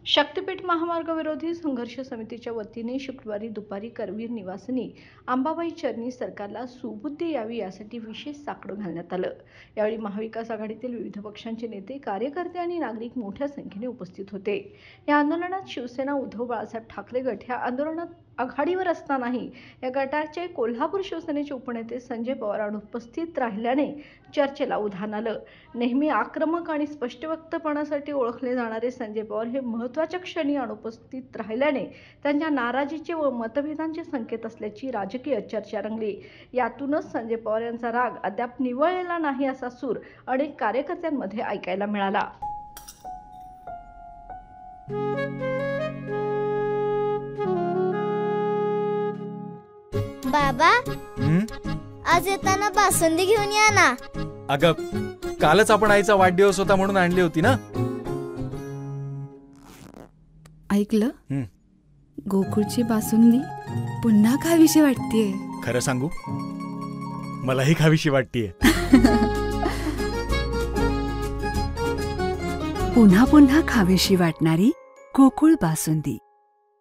शक्तीपीठ महामार्ग विरोधी संघर्ष समितीच्या वतीने शुक्रवारी दुपारी करवीर निवासिनी अंबाबाई चरणी सरकारला सुबुद्धी यावी यासाठी विशेष साकडं घालण्यात आलं। यावेळी महाविकास आघाडीतील विविध पक्षांचे नेते, कार्यकर्ते आणि नागरिक मोठ्या संख्येने उपस्थित होते। या आंदोलनात शिवसेना उद्धव बाळासाहेब ठाकरे गट ह्या आंदोलनात आघाडीवर असतानाही या गटाचे कोल्हापूर शिवसेनेचे उपनेते संजय पवार अनुपस्थित राहिल्याने चर्चेला उधाण आलं। नेहमी आक्रमक आणि स्पष्टवक्तेपणासाठी ओळखले जाणारे संजय पवार हे महत्त्वाच्या क्षणी अनुपस्थित राहिल्याने त्यांच्या नाराजीचे व मतभेदांचे संकेत असल्याची राजकीय चर्चा रंगली। यातूनच संजय पवार यांचा राग अद्याप निवळलेला नाही असा सूर अनेक कार्यकर्त्यांमध्ये ऐकायला मिळाला। बाबा, आज येताना बासुंदी घेऊन या ना। अगं, कालच आपण आईचा वाढदिवस होता म्हणून आणली होती ना। ऐकलं, गोकुळची बासुंदी पुन्हा खावीशी वाटतेय। खरं सांगू, मलाही खावीशी वाटतेय। पुन्हा पुन्हा खावीशी वाटणारी गोकुळ बासुंदी।